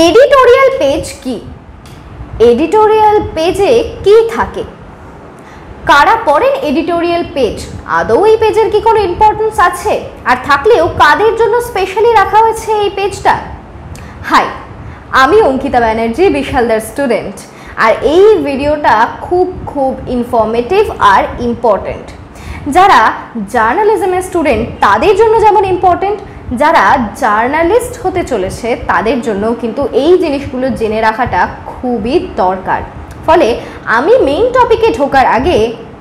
Editorial page কি? Editorial পেজে কি থাকে? কারা পড়েন এডিটোরিয়াল পেজ? আদৌ এই পেজের কি কোনো ইম্পর্টেন্স আছে? আর থাকলেও কাদের জন্য স্পেশালি রাখা হয়েছে এই পেজটা? হাই, আমি অঙ্কিতা ব্যানার্জি, বিশালদার স্টুডেন্ট। আর এই ভিডিওটা খুব ইনফরমেটিভ আর ইম্পর্টেন্ট। যারা জার্নালিজমের স্টুডেন্ট তাদের জন্য যেমন ইম্পর্টেন্ট, যারা জার্নালিস্ট হতে চলেছে তাদের জন্য কিন্তু এই জিনিসগুলো জেনে রাখাটা খুবই দরকার। ফলে আমি মেইন টপিকে ঢোকার আগে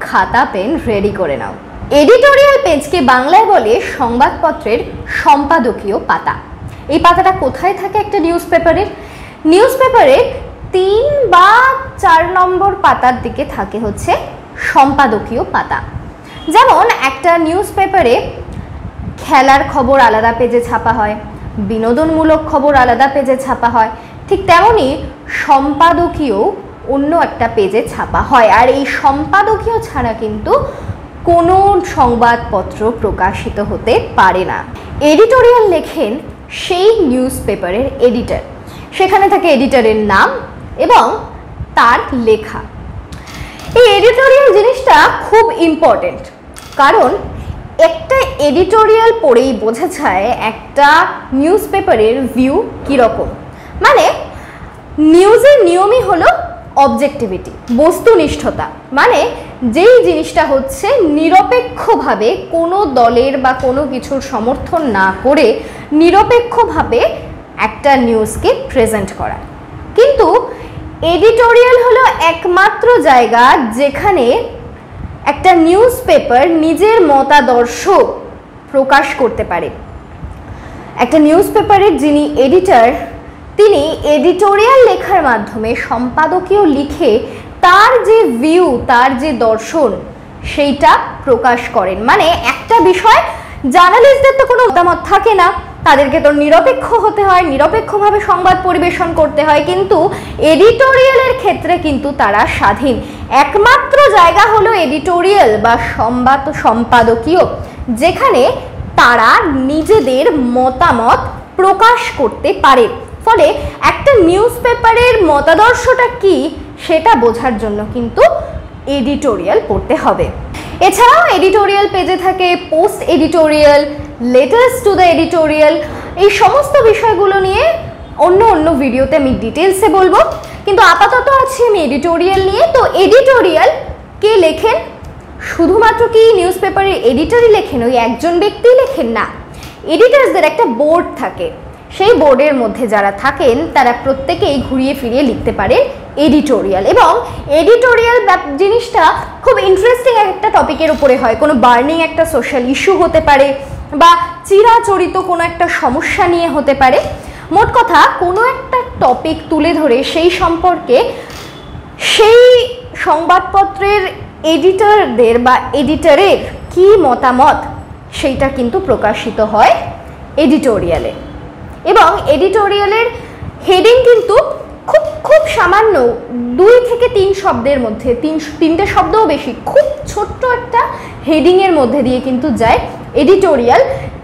খাতা পেন রেডি করে নাও। এডিটোরিয়াল পেজকে বাংলায় বলে সংবাদপত্রের সম্পাদকীয় পাতা। এই পাতাটা কোথায় থাকে একটা নিউজপেপারের? নিউজপেপারে 3 বা 4 নম্বর পাতার দিকে থাকে হচ্ছে সম্পাদকীয় পাতা। যেমন একটা নিউজপেপারে খেলার খবর আলাদা পেজে ছাপা হয়, বিনোদনমূলক খবর আলাদা পেজে ছাপা হয়, ঠিক তেমনই সম্পাদকীয় অন্য একটা পেজে ছাপা হয়। আর এই সম্পাদকীয় ছাড়া কিন্তু কোনো সংবাদপত্র প্রকাশিত হতে পারে না। এডিটোরিয়াল লেখেন সেই নিউজপেপারের এডিটর। সেখানে থাকে এডিটরের নাম এবং তার লেখা। এই এডিটোরিয়াল জিনিসটা খুব ইম্পর্টেন্ট, কারণ একটা এডিটোরিয়াল পড়েই বোঝা যায় একটা নিউজপেপারের ভিউ কীরকম। মানে নিউজের নিয়মই হলো অবজেক্টিভিটি, বস্তুনিষ্ঠতা। মানে যেই জিনিসটা হচ্ছে নিরপেক্ষভাবে কোনো দলের বা কোনো কিছুর সমর্থন না করে নিরপেক্ষভাবে একটা নিউজকে প্রেজেন্ট করা। কিন্তু এডিটোরিয়াল হলো একমাত্র জায়গা যেখানে একটা নিউজপেপার নিজের মতাদর্শ প্রকাশ করতে পারে। একটা নিউজপেপারের যিনি এডিটর, তিনি এডিটোরিয়াল লেখার মাধ্যমে সম্পাদকীয় লিখে তার যে ভিউ, তার যে দর্শন, সেইটা প্রকাশ করেন। মানে একটা বিষয় জার্নালিস্টদের তো কোনো মতামত থাকে না, তাদেরকে তো নিরপেক্ষ হতে হয়, নিরপেক্ষভাবে সংবাদ পরিবেশন করতে হয়। কিন্তু এডিটোরিয়ালের ক্ষেত্রে কিন্তু তারা স্বাধীন। একমাত্র জায়গা হলো এডিটোরিয়াল বা সম্পাদকীয়, যেখানে তারা নিজেদের মতামত প্রকাশ করতে পারে। ফলে একটা নিউজপেপারের মতাদর্শটা কি সেটা বোঝার জন্য কিন্তু এডিটোরিয়াল পড়তে হবে। এছাড়াও এডিটোরিয়াল পেজে থাকে post editorial, letters to the editorial. এই সমস্ত বিষয়গুলো নিয়ে অন্য ভিডিওতে আমি ডিটেলসে বলবো, কিন্তু আপাতত আছি আমি এডিটোরিয়াল নিয়ে। তো এডিটোরিয়াল কে লেখেন? শুধুমাত্র কি নিউজপেপারের এডিটরই লেখেন? ওই একজন ব্যক্তি লেখেন না, এডিটার্সদের একটা বোর্ড থাকে। সেই বোর্ডের মধ্যে যারা থাকেন তারা প্রত্যেকেই ঘুরিয়ে ফিরিয়ে লিখতে পারে এডিটোরিয়াল। এবং এডিটোরিয়াল জিনিসটা খুব ইন্টারেস্টিং একটা টপিকের উপরে হয়। কোনো বার্নিং একটা সোশ্যাল ইস্যু হতে পারে বা চিরাচরিত কোনো একটা সমস্যা নিয়ে হতে পারে। মোট কথা কোনো একটা টপিক তুলে ধরে সেই সম্পর্কে সেই সংবাদপত্রের এডিটরদের বা এডিটরের কি মতামত সেইটা কিন্তু প্রকাশিত হয় এডিটোরিয়ালে। এবং এডিটোরিয়ালের হেডিং কিন্তু খুব সামান্য 2 থেকে 3 শব্দের মধ্যে, 3টে শব্দও বেশি, খুব ছোট্ট একটা হেডিংয়ের মধ্যে দিয়ে কিন্তু যায় এডিটোরিয়াল।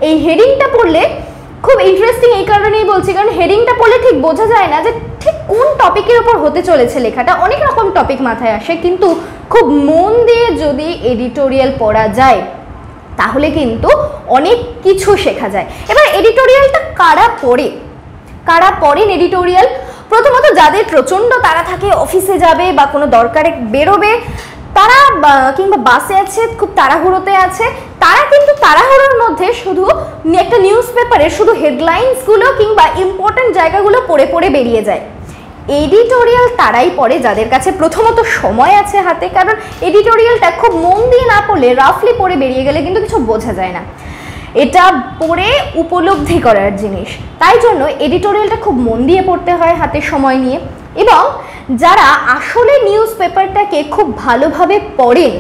এই হেডিংটা পড়লে খুব ইন্টারেস্টিং এই কারণেই বলছি, কারণ হেডিংটা পড়লে ঠিক বোঝা যায় না যে ঠিক কোন টপিকের উপর হতে চলেছে লেখাটা। অনেক রকম টপিক মাথায় আসে, কিন্তু খুব মন দিয়ে যদি এডিটোরিয়াল পড়া যায় তাহলে কিন্তু অনেক কিছু শেখা যায়। এবার এডিটোরিয়ালটা কারা পড়েন এডিটোরিয়াল? প্রথমত যাদের প্রচণ্ড তাড়া থাকে, অফিসে যাবে বা কোনো দরকারে বেরোবে, তারা কিংবা বাসে আছে, খুব তাড়াহুড়োতে আছে, তারা কিন্তু তাড়াহুড়োর মধ্যে শুধু একটা নিউজপেপারের শুধু হেডলাইন্সগুলো কিংবা ইম্পর্টেন্ট জায়গাগুলো পড়ে বেরিয়ে যায়। এডিটোরিয়াল তারাই পড়ে যাদের কাছে প্রথমত সময় আছে হাতে, কারণ এডিটোরিয়ালটা খুব মন দিয়ে না পড়লে, রাফলি পড়ে বেরিয়ে গেলে কিন্তু কিছু বোঝা যায় না। এটা পড়ে উপলব্ধি করার জিনিস, তাই জন্য এডিটোরিয়ালটা খুব মন দিয়ে পড়তে হয় হাতে সময় নিয়ে। এবং যারা আসলে নিউজপেপারটাকে খুব ভালোভাবে পড়েন,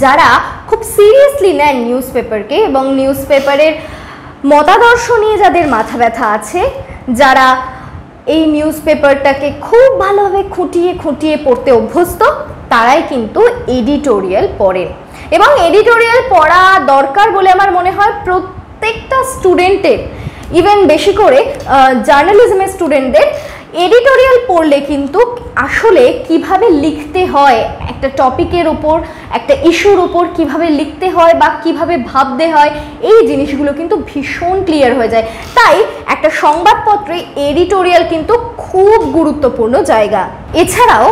যারা খুব সিরিয়াসলি নেন নিউজপেপারকে এবং নিউজপেপারের মতাদর্শ নিয়ে যাদের মাথা ব্যথা আছে, যারা এই নিউজপেপারটাকে খুব ভালোভাবে খুঁটিয়ে পড়তে অভ্যস্ত, তারাই কিন্তু এডিটোরিয়াল পড়েন। এবং এডিটোরিয়াল পড়া দরকার বলে আমার মনে হয় প্রত্যেকটা স্টুডেন্টের ইভেন বেশি করে জার্নালিজমের স্টুডেন্টদের এডিটোরিয়াল পড়লে কিন্তু আসলে কিভাবে লিখতে হয় একটা টপিকের ওপর, একটা ইস্যুর ওপর কিভাবে লিখতে হয় বা কিভাবে ভাবতে হয়, এই জিনিসগুলো কিন্তু ভীষণ ক্লিয়ার হয়ে যায়। তাই একটা সংবাদপত্রে এডিটোরিয়াল কিন্তু খুব গুরুত্বপূর্ণ জায়গা। এছাড়াও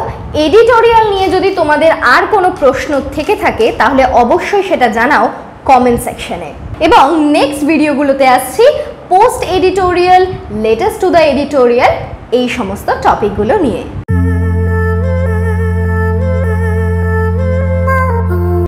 এডিটোরিয়াল নিয়ে যদি তোমাদের আর কোনো প্রশ্ন থেকে থাকে তাহলে অবশ্যই সেটা জানাও কমেন্ট সেকশনে। এবং নেক্সট ভিডিওগুলোতে আসছি post editorial, letters to the editorial, এই সমস্ত টপিকগুলো নিয়ে।